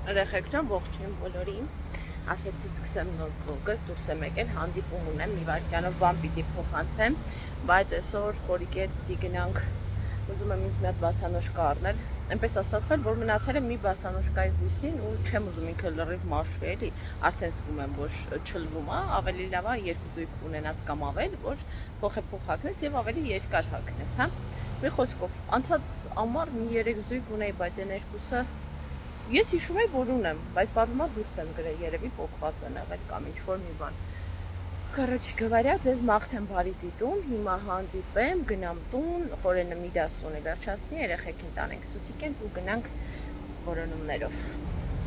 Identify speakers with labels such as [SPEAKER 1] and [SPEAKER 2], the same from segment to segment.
[SPEAKER 1] Երեխեք ջան, ողջույն բոլորին։ Ասեցի սկսեմ նոր վլոգս, դուրս եմ եկել, հանդիպում ունեմ, մի վայրկյանով բան պիտի փոխանցեմ, բայց այսօր խորիկետ պիտի գնանք, ուզում եմ ինձ մի հատ բասանոշկա առնել։ Այնպես ստացվել, որ մնացել է մի բասանոշկայի հույսին ու չեմ ուզում ինքը լրիվ մաշվի էլի, արդեն զգում եմ, որ չլվում է, ավելի լավ է երկու զույգ ունենաս կամ ավել, որ փոխհակնես եւ ավելի երկար հագնես, հա։ Մի խոսքով, անցած ամառ մի 3 զույգ ունեի, բայց այն երկուսը ես հիշում եմ, որ ունեմ, բայց պատմա դուրս եմ գրել, երևի փոխված են եղել կամ ինչ-որ մի բան։ Короче говоря, ձեզ մաղթեմ բարի դիտում, հիմա հանդիպեմ, գնամ տուն, խորենը մի դասոնի վերջացնի, երեխեքին տանենք Սուսիկենց ու գնանք որոնումներով։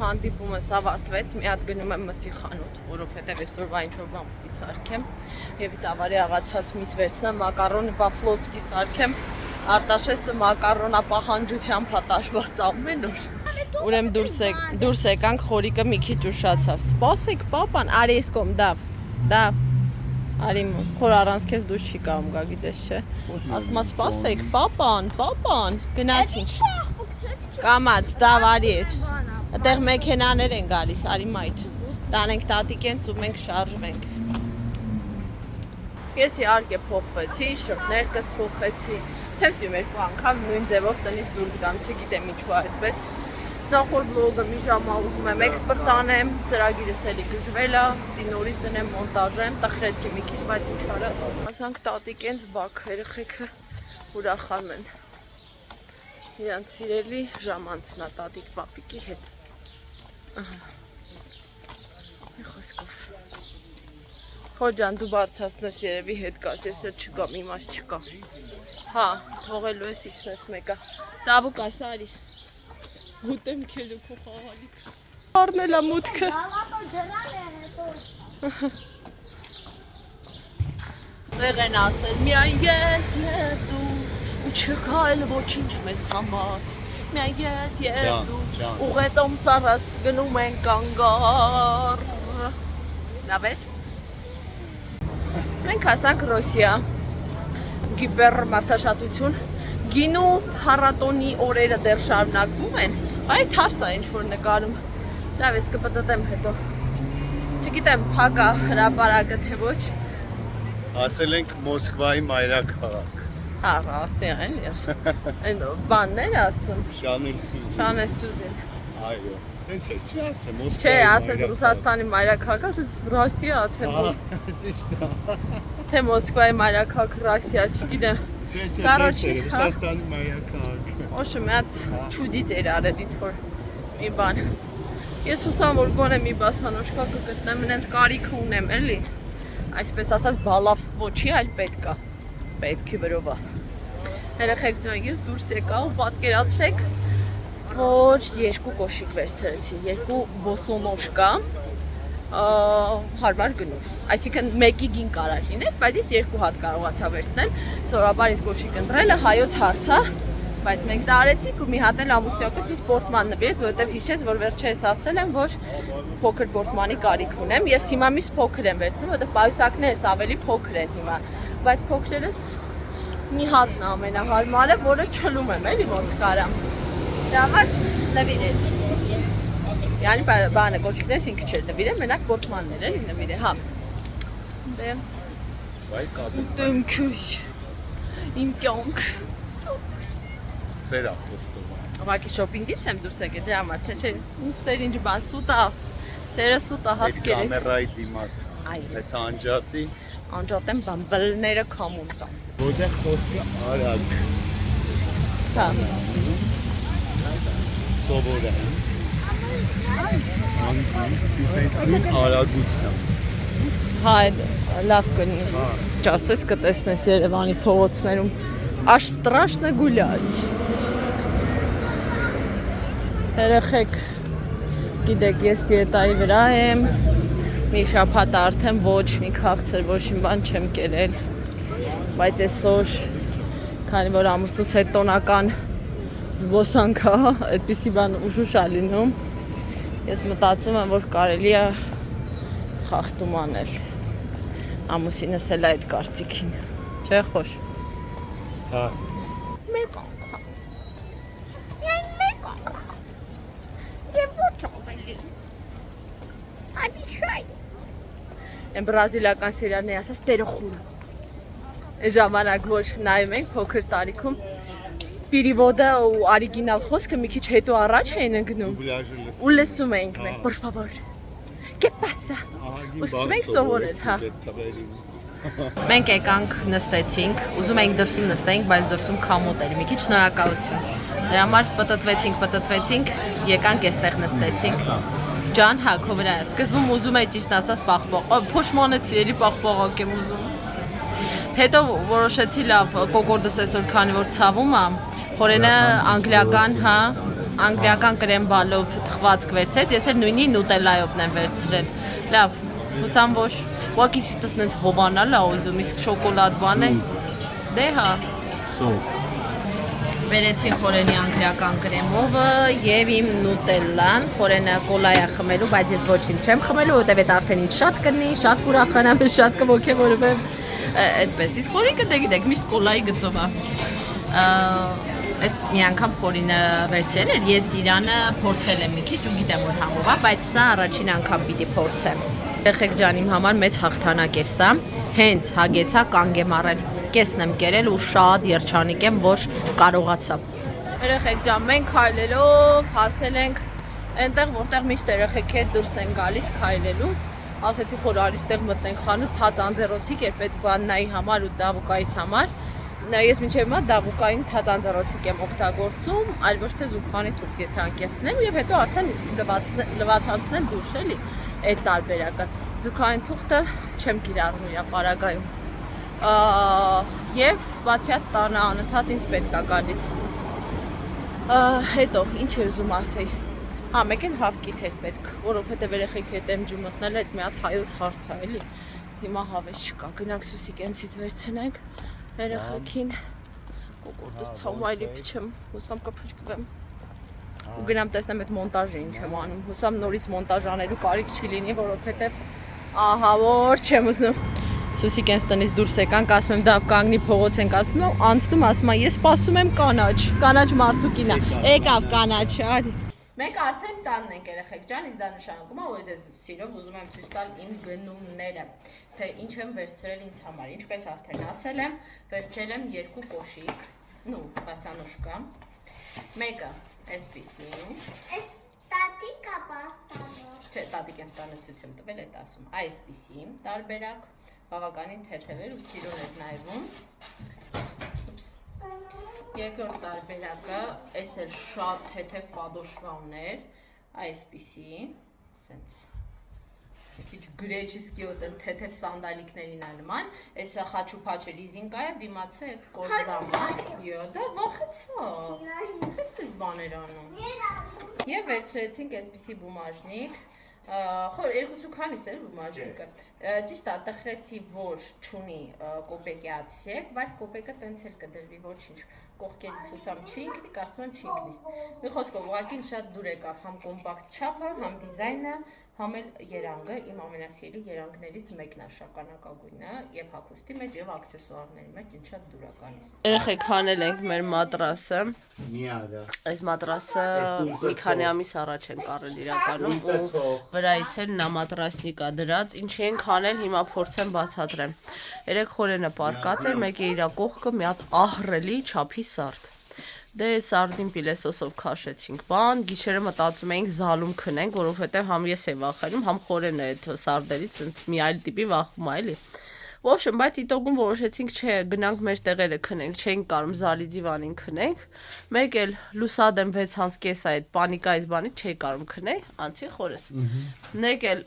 [SPEAKER 1] Հանդիպումս ավարտվեց, մի հատ գնում եմ մսի խանութ, որովհետև այսօրվա ինչ-որ բան պիտի սարքեմ եւ տավարի աղացած միս վերցնեմ, մակարոնը բաֆլոցկի սարքեմ, Արտաշեսը մակարոնա պահանջությամբ հատարված ամեն օր։ Ուրեմն դուրս եկանք, խորիկը մի քիչ ուշացավ։ Սպասեք, պապան, արի էս կողմ, դա։ Արի խոր առանց քեզ դուրս չի կարող գա, գիտես չէ։ Ասում եմ սպասեք, պապան, գնացինք։ Կամած, դա արի։ Այդտեղ մեքենաներ են գալիս, արի մայթ։ Տանենք տատիկենց ու մենք շարժվենք։ Ես իհարկե փոխվեցի, շրթներս փոխվեցի։ Չեմ սիրում երկու անգամ նույն ձևով տնից դուրս գամ, չգիտեմ ինչու այդպես։ Նախորդ վլոգը մի ժամ ուզում եմ էքսպորտ անեմ, ծրագիրս էլի գրվել է, նորից դնեմ մոնտաժեմ, տխրեցի մի քիչ, բայց ինչ արա։ Ասանք տատիկենց բակ, երեխեքը ուրախանում են։ Իրանց սիրելի ժամ անցնա տատիկ պապիկի հետ։ Մի խոսքով։ Խոջան դու բարձրացնես երևի հետ կաս, ես էլ չգամ, իմաց չկա։ Հա, թողելու ես իջնես մեկա։ Տավուկ ասա արի։ Ուտեմ քեզ ու քո խաղալիք։ Առնել է մուտքը։ Դեղ են ասել, միայն ես և դու, ու չկա էլ ոչինչ մեզ համար։ Միայն ես և դու, ուղետոմ սարած գնում են կանգար։ Լավ էր։ Մենք հասանք Ռոսիա, գիպեր մարդաշատություն, գինու հարատոնի օրերը դեռ շարունակվում են, այդ հարս է ինչ-որ նկարում, լավ ես կպտտեմ հետո, չգիտեմ փակ է հրապարակը թե ոչ։
[SPEAKER 2] Ասել ենք Մոսկվայի մայրաքաղաք։
[SPEAKER 1] Հա, ասի այն բաններ ասում։ Շանել Սյուզին։
[SPEAKER 2] Այո, տենց է, չի ասեմ, Մոսկվայի
[SPEAKER 1] Չէ, ասել Ռուսաստանի մայրաքաղաք, ասեց Ռոսիա, թե
[SPEAKER 2] ճիշտ է։
[SPEAKER 1] Թե Մոսկվայի մայրաքաղաք Ռոսիա, չգիտեմ։
[SPEAKER 2] Չէ, տենց է, Ռուսաստանի մայրաքաղաք։
[SPEAKER 1] Ոչը մի հատ չուդից էր արել ինչ-որ մի բան։ Ես հուսամ, որ գոնե մի բասանոշկա կգտնեմ, ինձ կարիքը ունեմ, էլի։ Այսպես ասած բալավստվո չի, այլ պետք է։ Պետքի վրով է։ Երեխեք ջան, ես դուրս եկա ու պատկերացրեք, որ երկու կոշիկ վերցրեցի, երկու բոսոնոշկա հարմար գնով։ Այսինքն մեկի գին կարար լինել, բայց ես երկու հատ կարողացա վերցնել։ Սովորաբար ինձ կոշիկ ընտրելը հայոց հարց է, բայց մենք դա արեցինք ու մի հատ էլ ամուսնյակս ինձ պորտման նվիրեց, որովհետև հիշեց, որ վերջերս ասել եմ, որ փոքր պորտմանի կարիք ունեմ։ Ես հիմա միշտ փոքր եմ վերցնում, որովհետև պայուսակներս ավելի փոքր են հիմա, բայց փոքրերս մի հատն ամենահարմարը, որը չլում եմ, էլի ոնց կարամ։ Դրա համար նվիրեց։ Yani բանը կոշիկներս ինքը չէր նվիրել, մենակ պորտմաններ էլի նվիրե, հա։ Դե ուտեմ քուշ, իմ կյանք։
[SPEAKER 2] Սեր է խոստում։
[SPEAKER 1] Ուղղակի շոփինգից եմ դուրս եկել, դրա համար, թե չէ, սեր ինչ բան, սուտ է, սերը սուտ է, հաց կերեք։
[SPEAKER 2] Այդ կամերայի դիմաց, այս անջատի։
[SPEAKER 1] Անջատեմ բամբլները քամում տա։
[SPEAKER 2] Որտեղ խոսքը արագ։
[SPEAKER 1] Հա։
[SPEAKER 2] Սովոր է։ Տեսնում արագությամբ։
[SPEAKER 1] Հա, լավ կնի։ Ճասես կտեսնես Երևանի փողոցներում։ Аж страшно гулять։ Երեխեք, գիտեք, ես դիետայի վրա եմ։ Մի շաբաթ արդեն ոչ մի քաղցր, ոչ մի բան չեմ կերել։ Բայց այսօր, քանի որ ամուսնուս հետ տոնական զբոսանք է, այդպիսի բան ուշուշ է լինում։ Ես մտածում եմ, որ կարելի է խախտում անել։ Ամուսինս էլ այդ կարծիքին։ Չէ՞ խոշ։
[SPEAKER 2] Հա։
[SPEAKER 1] Մեկ անգամ։ Եկ մեկ անգամ։ Եվ ոչ անգամ։ Այն բրազիլական սերիալների ասած տերը խուլ։ Այն ժամանակ որ նայում ենք փոքր տարիքում Պիրիվոդը ու օրիգինալ խոսքը մի քիչ հետո առաջ էին ընկնում ու լսում էինք մենք por favor ¿Qué pasa? Ուսուցում ենք սովորել, հա։ Մենք եկանք նստեցինք, ուզում էինք դրսում նստենք, բայց դրսում քամոտ էր, մի քիչ շնորհակալություն։ Դրա համար պտտվեցինք, եկանք այստեղ նստեցինք։ Ջան, հա, քո վրա է։ Սկզբում ուզում էի ճիշտ ասած պաղպաղ, փոշմանեցի, էլի պաղպաղակ եմ ուզում։ Հետո որոշեցի լավ, կոկորդս այսօր քանի որ ցավում է, խորենը անգլիական, հա, անգլիական կրեմ բալով թխվածք վերցրեց, ես էլ նույնի նուտելայովն եմ վերցրել։ Լավ, հուսամ որ ուղղակի սիրտս նենց հովանալ է ուզում, իսկ շոկոլադ բան է։ Դե հա։ Վերեցի խորենի անգլիական կրեմովը եւ իմ նուտելլան, խորենը կոլա է խմելու, բայց ես ոչինչ չեմ խմելու, որտեւ այդ արդեն ինձ շատ կնի, շատ կուրախանամ, շատ կողքեվորվեմ։ Այդպես, իսկ խորիկը դե գիտեք, միշտ կոլայի գծով է։ Ես մի անգամ խորինը վերցրել էր, ես իրանը փորձել եմ մի քիչ ու գիտեմ որ համով է, բայց սա առաջին անգամ պիտի փորձեմ։ Երեխեք ջան, իմ համար մեծ հաղթանակ էր սա, հենց հագեցա կանգ եմ առել, կեսն եմ կերել ու շատ երջանիկ եմ, որ կարողացա։ Երեխեք ջան, մենք քայլելով հասել ենք այնտեղ, որտեղ միշտ երեխեք հետ դուրս են գալիս քայլելու։ Ասեցի որ արիստեղ մտնենք խանութ, թատ անձեռոցիկ էր պետք բաննայի համար ու դավուկայիս համար։ Ես մինչև հիմա դավուկային թատ անձեռոցիկ եմ օգտագործում, այլ ոչ թե զուգմանի թուղթ եթե անկեղծնեմ եւ հետո արդեն լվացածնեմ դուրս էլի այդ տարբերակը։ Զուգային թուղթը չեմ կիրառում իր պարագայում։ Եվ բացի այդ տանը անընդհատ ինձ պետք է գալիս։ Հետո ինչ է ուզում ասեի։ Հա, մեկ էլ հավքիթ էր պետք, որովհետև երեխեք հետ եմ ջու մտնել, այդ մի հատ հայոց հարց է, էլի։ Հիմա հավես չկա, գնանք Սուսիկենցից վերցնենք երեխեքին, կոկորդս ցավում այլի փչեմ, հուսամ կփրկվեմ։ Ու գնամ տեսնեմ այդ մոնտաժը ինչ եմ անում, հուսամ նորից մոնտաժ անելու կարիք չի լինի, որովհետև ահա որ չեմ ուզում։ Սուսիկենց տնից դուրս եկանք, ասում եմ դավ կանգնի փողոց ենք անցնում, ասում եմ ես սպասում եմ կանաչ մարդուկին է, եկավ կանաչ, արի։ Մենք արդեն տանն ենք երեխեք ջան, իսկ դա նշանակում է, որ ես սիրով ուզում եմ ցույց տալ իմ գնումները, թե ինչ եմ վերցրել ինձ համար, ինչպես արդեն ասել եմ, վերցրել եմ 2 կոշիկ, նու, բացանուշկա, մեկը այսպիսին,
[SPEAKER 3] Այս տատիկա բաստանով,
[SPEAKER 1] չէ, տատիկ են տանը ցույց եմ տվել, այդ ասում, այսպիսի տարբերակ, բավականին թեթև էր ու սիրուն էր նայվում, երկրորդ տարբերակը, այս էլ շատ թեթև պադոշվա ուներ, այսպիսի, սենց, քիչ գրեչիսկի ոտ թեթև սանդալիկներին է նման, այս խաչուփաչ է ռիզինկա է, դիմացը այդ կորզամա, դա վախեցա, այսպես բաներ անում։ Եվ վերցրեցինք այսպիսի բումաժնիկ, խոր երկուսուքանից էր բումաժնիկը, ճիշտ է տխրեցի, որ չունի կոպեկի ացեք, բայց կոպեկը տենց էլ կդրվի, ոչինչ, կողքերից հուսամ չի ինքնի, կարծում եմ չի ինքնի։ Մի խոսքով, ուղղակի շատ դուր եկավ համ կոմպակտ չափը, համ դիզայնը, համ էլ երանգը, իմ ամենասիրելի երանգներից մեկն է շագանակագույնը եւ հագուստի մեջ եւ աքսեսուարների մեջ, ինչ շատ դուրականից։ Երեխեք հանել ենք մեր մատրասը։ Այս մատրասը մի քանի ամիս առաջ են կարել իրականում ու վրայից էլ նա մատրասնիկա դրած, ինչ ենք հանել, հիմա փորձեմ բացատրեմ։ Երեք խորենը պարկած էր, մեկը իր կողքը մի հատ ահռելի չափի սարդ։ Դե սարդին պիլեսոսով քաշեցինք բան, գիշերը մտածում էինք զալում քնենք, որովհետև համ ես եմ վախենում, համ խորենը այդ սարդերից մի այլ տիպի վախում է, էլի։ Ոբշեմ, բայց իտոգում որոշեցինք, չէ, գնանք մեր տեղերը քնենք, չէինք կարում զալի դիվանին քնենք։ Մեկ էլ լուսադեմ 6:30 այդ պանիկայից բանից չէի կարում քնել, անցի խորես։ Մեկ էլ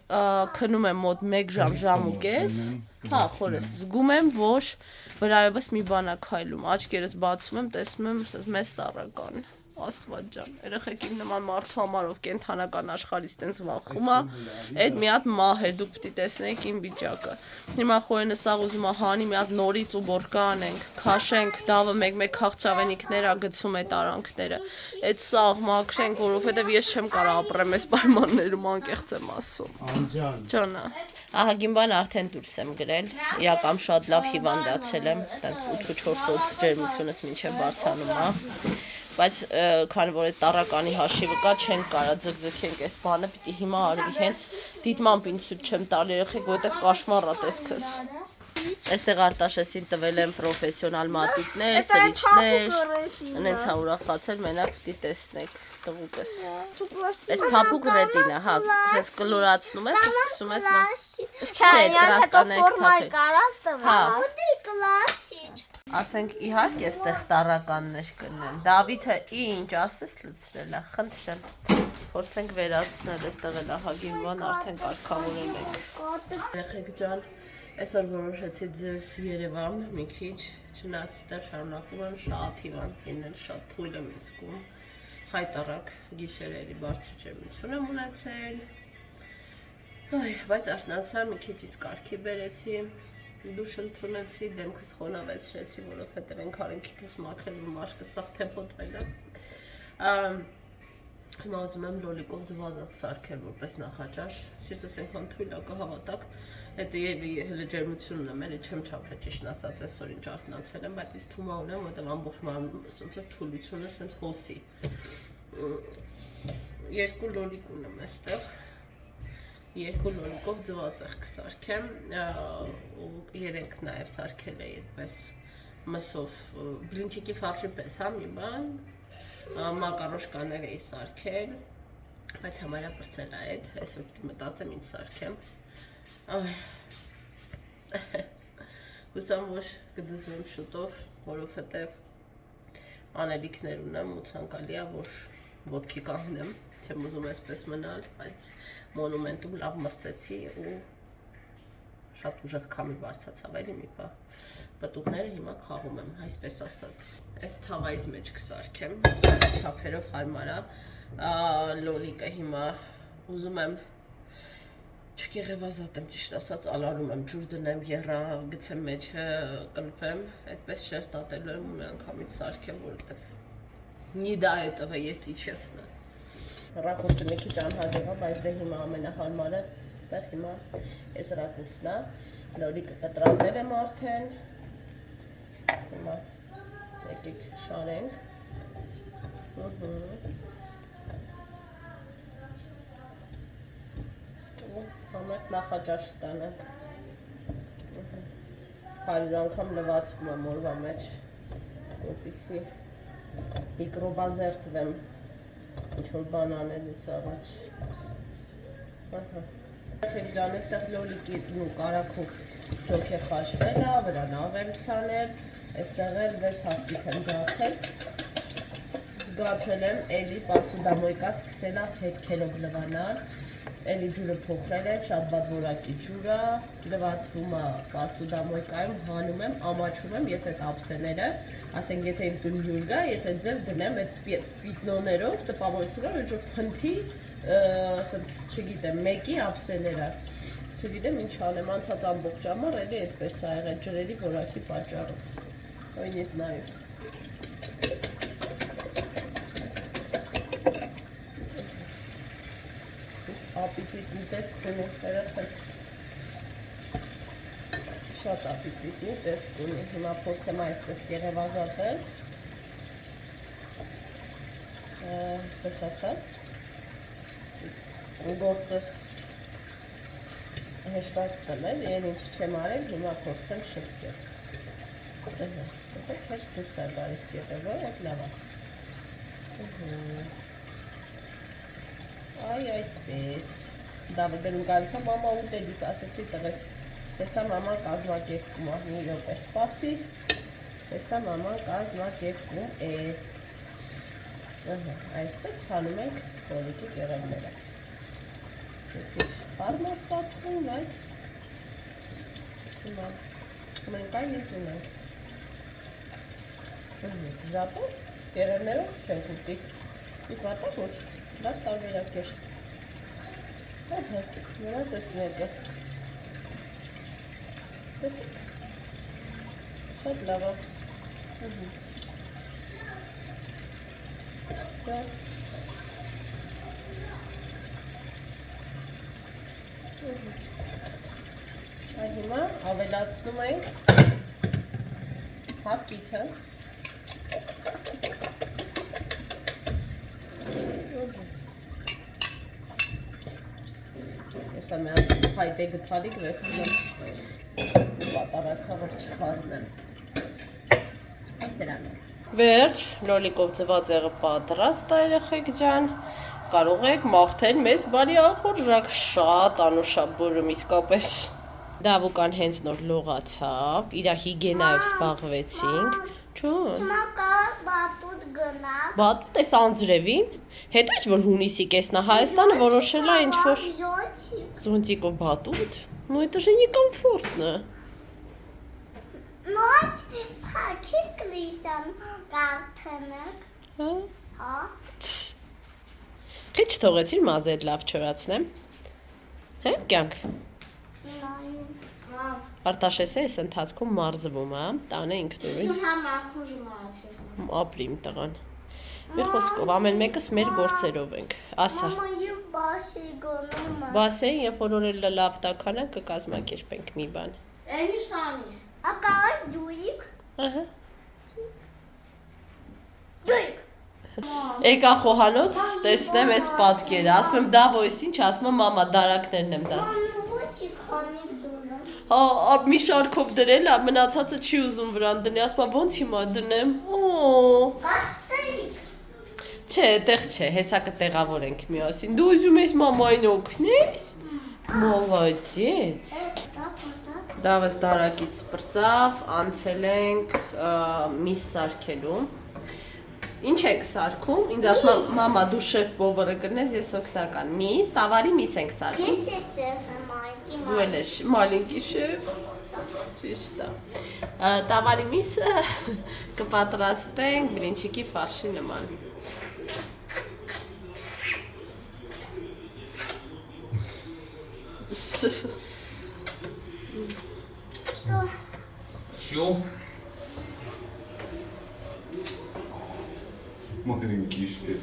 [SPEAKER 1] քնում եմ մոտ 1 ժամ ու կես, հա, խորես, զգում եմ, որ վրայովս մի բան է քայլում, աչքերս բացում եմ, տեսնում եմ մեծ տառական, Աստված ջան, երեխեք իմ նման մարդու համարով կենթանական աշխարհից տենց վախում է, այդ մի հատ մահ է, դուք պիտի տեսնեք իմ վիճակը։ Հիմա խորենը սաղ ուզում է հանի, մի հատ նորից ու բորկա անենք, քաշենք, դավը մեկ-մեկ քաղցավենիքներ ա գցում այդ արանքները, այդ սաղ մաքրենք, որովհետև ես չեմ կարող ապրեմ այս պայմաններում, անկեղծ եմ ասում։ Ջանա։ Ահագին բան արդեն դուրս եմ գրել, իրական շատ լավ հիվանդացել եմ, տենց 8-4 օդ ջերմությունս մինչև բարձանում է։ բայց քանի որ այդ տառականի հաշիվը կա, չեն կարա ձգձգենք այս բանը, պիտի հիմա արվի հենց դիտմամբ ինձ սուտ չեմ տալ երեխեք, որտեղ կաշմար է տեսքս։ Այստեղ Արտաշեսին տվել են պրոֆեսիոնալ մատիտներ, սրիչներ, հենց ա ուրախացել, մենակ պիտի տեսնեք տղուկս։ Այս փափուկ ռետինա, հա, ես կլորացնում ես, սկսում ես ասենք իհարկե այստեղ տառականներ կնեն։ Դավիթը ինչ ասես լցրել է, խնդրեմ։ Փորձենք վերացնել, այստեղ էլ ահագին բան արդեն կարգավորել ենք։ Երեխեք ջան, այսօր որոշեցի ձեզ Երևան մի քիչ, չնայած դեռ շարունակում եմ շատ հիվանդ լինել, շատ թույլ եմ զգում։ Խայտառակ գիշերերի բարձր ջերմություն եմ ունեցել։ Բայց արթնացա, մի քիչ իսկ կարգի բերեցի, դուշ ընդունեցի, դեմքս խոնավեցրեցի, որովհետև այն քարինքիթս մաքրել ու մաշկը սաղ թեփոտվել է։ Հիմա ուզում եմ լոլիկով ձվածած սարքել որպես նախաճաշ, սիրտս այնքան թույլ է կհավատաք, հետո հələ ջերմությունն եմ, էլի չեմ չափել ճիշտն ասած այսօր ինչ արթնացել եմ, բայց ինձ թվում է ունեմ, որովհետև ամբողջ մարմնի թուլությունը սենց հոսի։ Երկու լոլիկ ունեմ այստեղ, երկու լոլիկով ձվածեղ կսարքեմ, ու երենք նաև սարքել էի այդպես մսով, բլինչիկի ֆարշի պես, հա մի բան, մակարոշկաներ էի սարքել, բայց համարյա պրծել է այդ, այսօր պիտի մտածեմ ինչ սարքեմ։ Հուսամ որ կդզվեմ շուտով, որովհետև անելիքներ ունեմ ու ցանկալի է որ ոտքի կանգնեմ, չեմ ուզում այսպես մնալ, բայց մոնումենտում լավ մրցեցի ու շատ ուժեղ քամի բարձացավ էլի մի բան։ Պտուղները հիմա խաղում եմ, այսպես ասած։ Այս թավայից մեջ կսարքեմ, չափերով հարմար է, լոլիկը հիմա ուզում եմ չկեղևազատեմ ճիշտ ասած, ալարում եմ, ջուր դնեմ, եռա գցեմ մեջը կլպեմ, այդպես շերտատելու եմ ու մի անգամից սարքեմ, որովհետև նի դա этого есть и честно։ Ռակուրսը մի քիչ անհաջող է, բայց դե հիմա ամենահարմարը, այստեղ հիմա այս ռակուրսն է, լոլիկը կտրատել եմ արդեն, հիմա եկեք շարենք, համետ նախաճաշ ստանեմ, 100 անգամ լվացվում եմ օրվա մեջ, որպեսզի միկրոբազերծվեմ ինչ-որ բան անելուց առաջ։ Երեխեք ջան, այստեղ լոլիկի ու կարագով շոք է խաշվել է, վրան ավերցան եմ, այստեղ էլ 6 հատիկ եմ ջարդել, զգացել եմ, էլի պասուդամոյկա սկսել է հետքերով լվանալ, էլի ջուրը փոխել եմ, շատ վատ որակի ջուրը, լվացվում է պասուդամոյկայում, հանում եմ, ամաչում եմ, ես այդ ափսեները, ասենք եթե իմ տուն յուր գա, ես այդ ձև դնեմ այդ պիտնոներով, տպավորությունով, ինչ որ փնթի, չգիտեմ, մեկի ափսեները, չգիտեմ ինչ անեմ, անցած ամբողջ ամառ էլի այդպես է եղել ջրերի որակի պատճառով, նույնիսկ նայեք։ Ապիցիտնի տեսք ունի, երեխեք, շատ ապիցիտնի տեսք ունի, հիմա փորձեմ այսպես կեղևազատել, այսպես ասած, գործս հեշտացնեմ էլ, իրեն ինչ չեմ արել, հիմա փորձեմ շրկել, տեսեք հեշտ դուրս է գալիս կեղևը, այդ լավ է, Այ այսպես, Դավիթն ուղղակի մամա ուտելիք ասեցի տղես, տեսա մաման կազմակերպում է, մի րոպե սպասի, տեսա մաման կազմակերպում է, այսպես հանում ենք լոլիկի կեղևները, հարմար ստացվում, բայց հիմա մենք այն ինչ ունենք, ժապով կեղևներով չենք ուտի, իպատակ ոչ, լավ տարբերակ էր, նորած ես մեկը, տեսեք, շատ լավ է, Այդ հիմա ավելացնում ենք հապկիքը, Հեսա մի հատ հայտե գտալիք վերցնեմ։ Պատարակա որ չխառնեմ։ Այս դրան։ Վերջ, լոլիկով ծված եղը պատրաստ է երեխեք ջան։ Կարող եք մաղթել մեզ բարի ախորժակ, շատ անուշաբուրում իսկապես։ Դավուկան հենց նոր լողացավ, իր հիգենայով զբաղվեցինք։ Չոն։
[SPEAKER 3] Հիմա կարող բատուտ գնա։
[SPEAKER 1] Բատուտ ես անձրևին, հետո ինչ որ հունիսի կեսնա Հայաստանը որոշել է ինչ-որ զոնտիկով բատուտ, ну это же некомфортно։
[SPEAKER 3] Նոց փակիկ լիսան կարթնակ։ Հա։
[SPEAKER 1] Քիչ թողեցիր մազեր լավ չորացնեմ։ Հե, կյանք։ Արտաշես է այս ընթացքում մարզվում, հա, տանը ինքնուրույն։ Ապրիմ տղան։ Մի խոսքով, ամեն մեկս մեր գործերով ենք, ասա։
[SPEAKER 3] Մամա, և բասի գոնում է։
[SPEAKER 1] Բասեին, երբ որ օրելը լավ տականանք, կկազմակերպենք մի բան։
[SPEAKER 4] Էնյուս անիս։
[SPEAKER 3] Ակար դույք։
[SPEAKER 1] Ահա։
[SPEAKER 3] Դույք։
[SPEAKER 1] Եկա խոհանոց, տեսնեմ այս պատկերը, ասում եմ դա ոյս ինչ, ասում եմ մամա դարակներն եմ դաս։
[SPEAKER 3] Ոչի քանիկ դունը։
[SPEAKER 1] Հա, մի շարքով դրել, մնացածը չի ուզում վրան դնի, ասում եմ ոնց հիմա դնեմ։ Օ։
[SPEAKER 3] Կաստեիք։
[SPEAKER 1] Չէ, այդտեղ չէ, հեսա կտեղավորենք միասին։ Դու ուզում ես մամային օգնես։ Մոլոդեց։ Դավս դարակից սպրծավ, անցել ենք միս սարքելու։ Ինչ եք սարքում, ինձ ասում եմ մամա դու շեֆ բովորը կրնես, ես օգնական միս, տավարի միս ենք սարքում։
[SPEAKER 3] Ես ես եմ այդի
[SPEAKER 1] Դու էլ ես մալինկի շեֆ։ Ճիշտ է։ Տավարի միսը կպատրաստենք բրինչիկի ֆարշի նման։
[SPEAKER 2] Շո։ Մորին գիշեր։